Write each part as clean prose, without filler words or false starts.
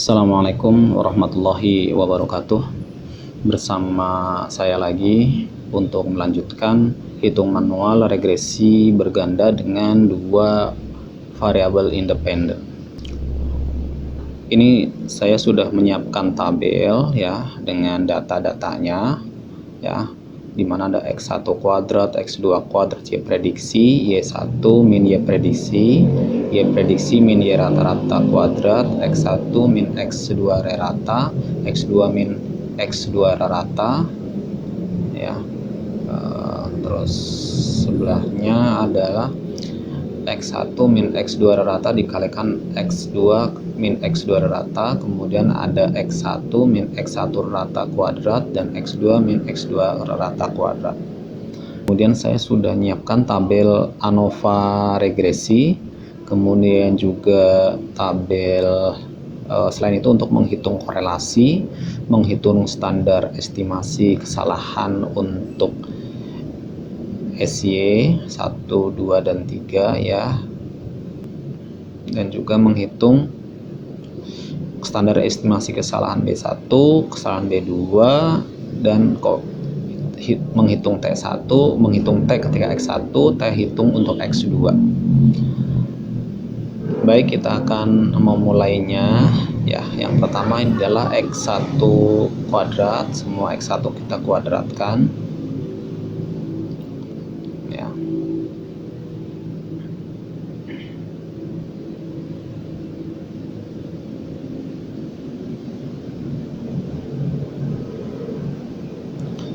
Assalamualaikum warahmatullahi wabarakatuh. Bersama saya lagi untuk melanjutkan hitung manual regresi berganda dengan dua variabel independen. Ini saya sudah menyiapkan tabel ya dengan data-datanya ya, di mana ada X1 kuadrat, X2 kuadrat, Y prediksi, Y1 min Y prediksi, Y prediksi min Y rata-rata kuadrat, X1 min X2 rata, X2 min X2 rata ya. Terus sebelahnya adalah X1 min X2 rata dikalikan X2 min X2 rata, kemudian ada X1 min X1 rata kuadrat dan X2 min X2 rata kuadrat. Kemudian saya sudah menyiapkan tabel ANOVA regresi, kemudian juga tabel selain itu untuk menghitung korelasi, menghitung standar estimasi kesalahan untuk SY 1, 2, dan 3 ya, dan juga menghitung standar estimasi kesalahan B1, kesalahan B2, dan menghitung T1, menghitung T ketika X1, T hitung untuk X2. Baik, kita akan memulainya ya. Yang pertama ini adalah X1 kuadrat, semua X1 kita kuadratkan ya.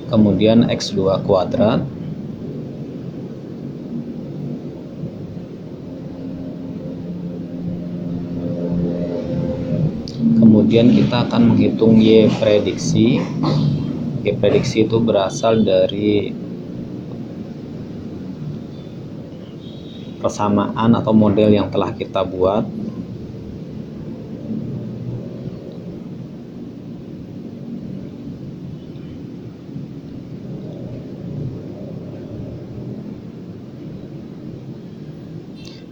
Kemudian X2 kuadrat, kemudian kita akan menghitung Y prediksi. Y prediksi itu berasal dari persamaan atau model yang telah kita buat.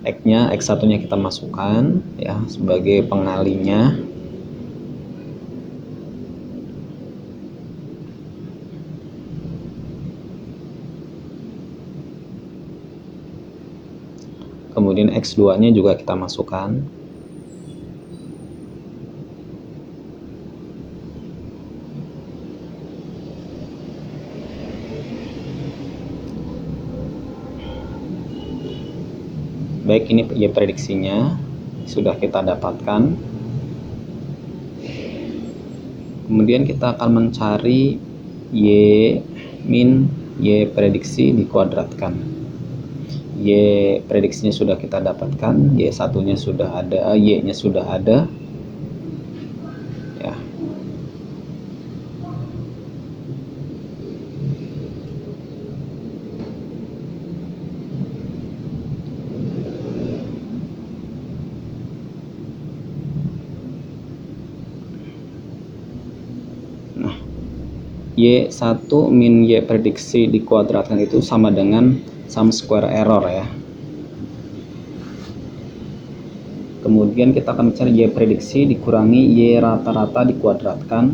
X-nya, X1-nya kita masukkan ya sebagai pengalinya. Kemudian X2-nya juga kita masukkan. Baik, ini Y prediksinya sudah kita dapatkan. Kemudian kita akan mencari Y min Y prediksi dikuadratkan. Y prediksinya sudah kita dapatkan, Y1-nya sudah ada, Y-nya sudah ada ya. Nah, Y1 min Y prediksi dikuadratkan itu sama dengan sum square error ya. Kemudian kita akan mencari Y prediksi dikurangi Y rata-rata dikuadratkan.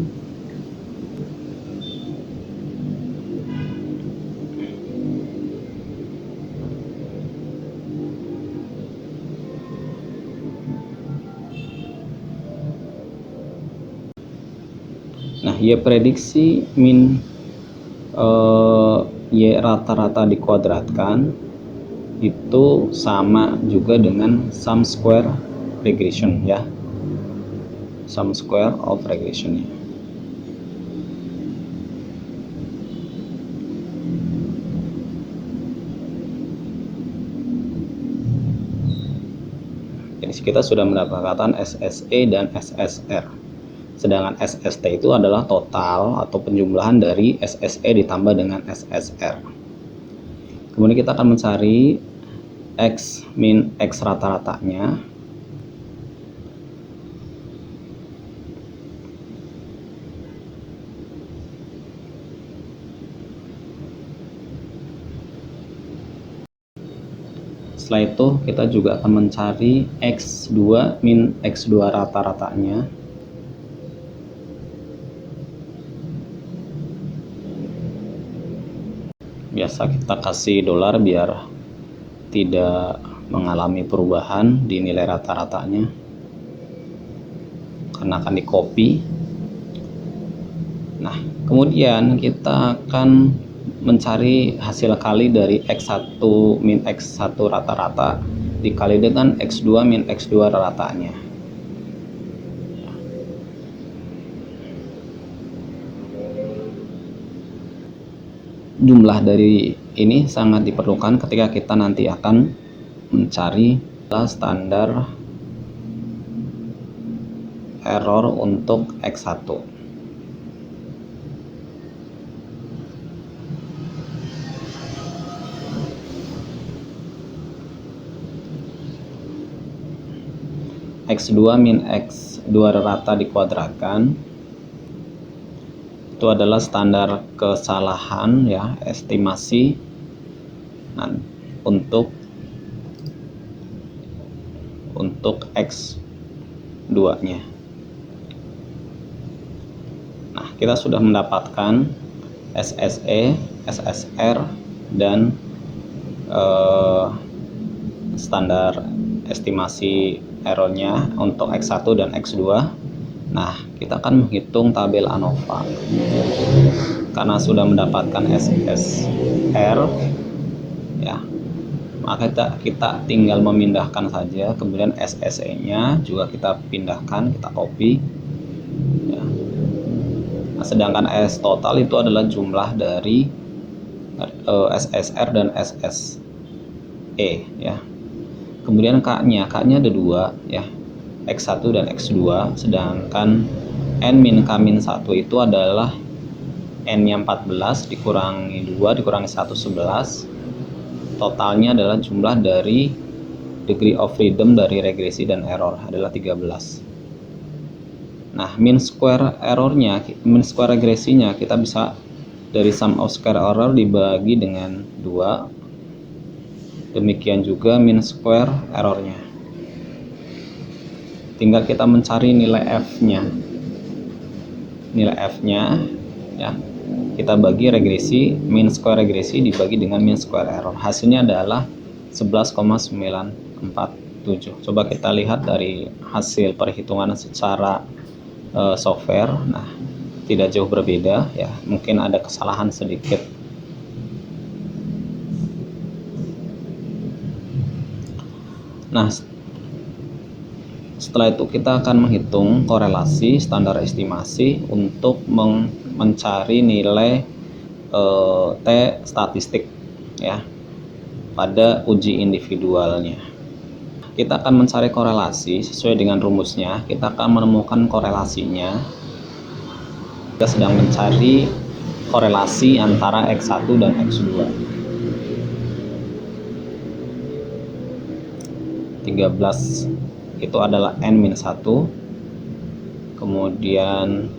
Nah, Y prediksi min Y rata-rata dikuadratkan itu sama juga dengan sum square regression ya, sum square of regression ya. Jadi kita sudah mendapatkan SSE dan SSR. Sedangkan SST itu adalah total atau penjumlahan dari SSE ditambah dengan SSR. Kemudian kita akan mencari X min X rata-ratanya. Setelah itu kita juga akan mencari X2 min X2 rata-ratanya. Biasa kita kasih dolar biar tidak mengalami perubahan di nilai rata-ratanya karena akan di copy. Nah, kemudian kita akan mencari hasil kali dari X1 min X1 rata-rata dikali dengan X2 min X2 ratanya. Jumlah dari ini sangat diperlukan ketika kita nanti akan mencari standar error untuk X1. X2 min X2 rata dikuadratkan itu adalah standar kesalahan ya, estimasi untuk X2 nya. Nah, kita sudah mendapatkan SSE, SSR dan standar estimasi errornya untuk X1 dan X2. Nah, kita akan menghitung tabel ANOVA. Karena sudah mendapatkan SSR ya, maka kita tinggal memindahkan saja, kemudian SSE nya juga kita pindahkan, kita copy ya. Nah, sedangkan S total itu adalah jumlah dari SSR dan SSE ya. Kemudian K-nya ada 2 ya, X1 dan X2, sedangkan N min K min 1 itu adalah N nya 14 dikurangi 2 dikurangi 1 11. Totalnya adalah jumlah dari degree of freedom dari regresi dan error adalah 13. Nah, mean square errornya, mean square regresinya kita bisa dari sum of square error dibagi dengan 2. Demikian juga mean square errornya. Tinggal kita mencari nilai F-nya. Nilai F-nya ya, kita bagi regresi, mean square regresi dibagi dengan mean square error. Hasilnya adalah 11,947. Coba kita lihat dari hasil perhitungan secara software. Nah, tidak jauh berbeda ya, mungkin ada kesalahan sedikit. Nah, setelah itu kita akan menghitung korelasi standar estimasi untuk mencari nilai T statistik ya pada uji individualnya. Kita akan mencari korelasi sesuai dengan rumusnya. Kita akan menemukan korelasinya. Kita sedang mencari korelasi antara X1 dan X2. 13 itu adalah N-1, kemudian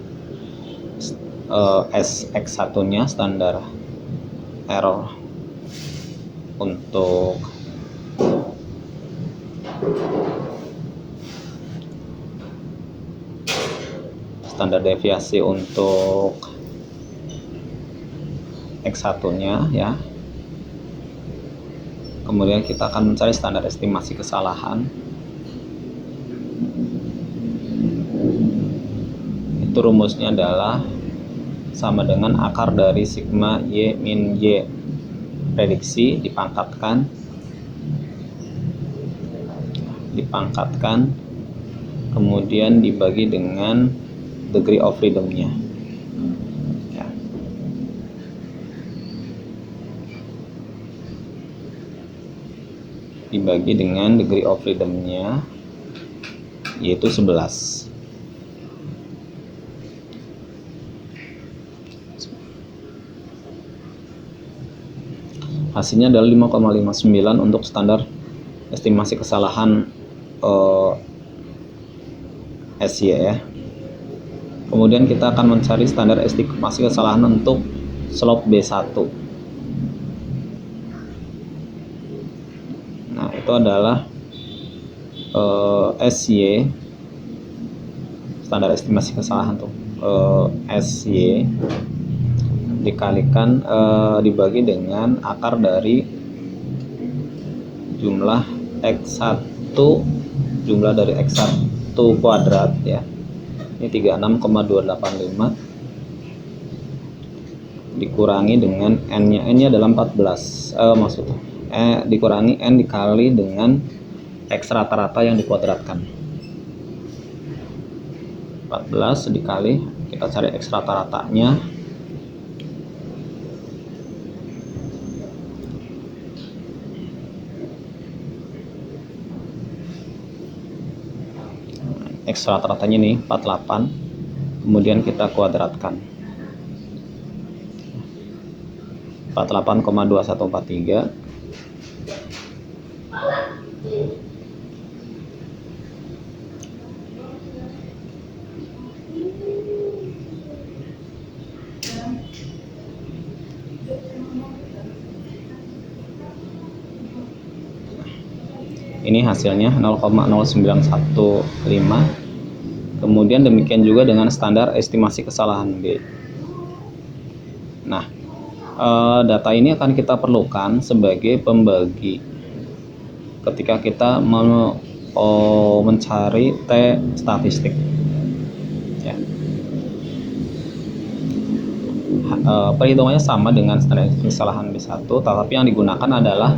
X1 nya standar error untuk standar deviasi untuk X1 nya ya. Kemudian kita akan mencari standar estimasi kesalahan. Itu rumusnya adalah sama dengan akar dari sigma Y min Y prediksi dipangkatkan kemudian dibagi dengan degree of freedom-nya ya. Dibagi dengan degree of freedom-nya yaitu 11. Hasilnya adalah 5,59 untuk standar estimasi kesalahan SY ya. Kemudian kita akan mencari standar estimasi kesalahan untuk slope B1. Nah, itu adalah SY, standar estimasi kesalahan untuk SY dikalikan dibagi dengan akar dari jumlah X1 kuadrat ya. Ini 36,285 dikurangi dengan n-nya. N-nya adalah 14. Maksudnya dikurangi n dikali dengan X rata-rata yang dikuadratkan. 14 dikali, kita cari X rata-ratanya. X rata-ratanya nih 48, kemudian kita kuadratkan 48,2143. Ini hasilnya 0,0915. Kemudian demikian juga dengan standar estimasi kesalahan B. Nah, data ini akan kita perlukan sebagai pembagi ketika kita mencari T statistik ya. Perhitungannya sama dengan standar kesalahan B1, tetapi yang digunakan adalah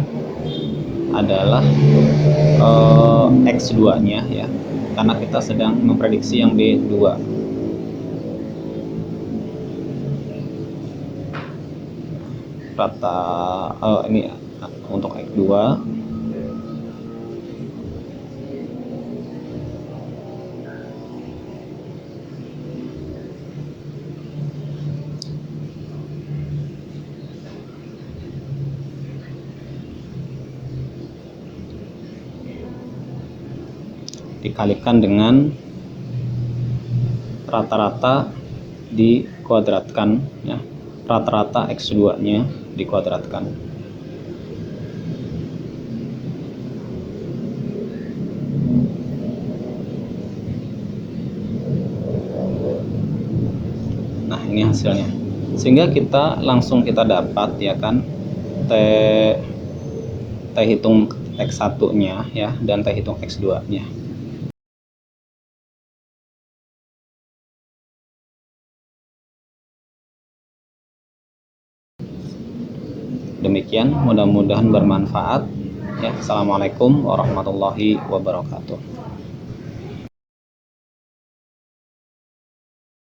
X2 nya ya, karena kita sedang memprediksi yang B2. Ini untuk X2. Dikalikan dengan rata-rata dikuadratkan ya, rata-rata X2 nya dikuadratkan. Nah, ini hasilnya, sehingga kita langsung dapat ya kan T hitung X1 nya ya, dan T hitung X2 nya. Demikian, mudah-mudahan bermanfaat ya. Assalamualaikum warahmatullahi wabarakatuh.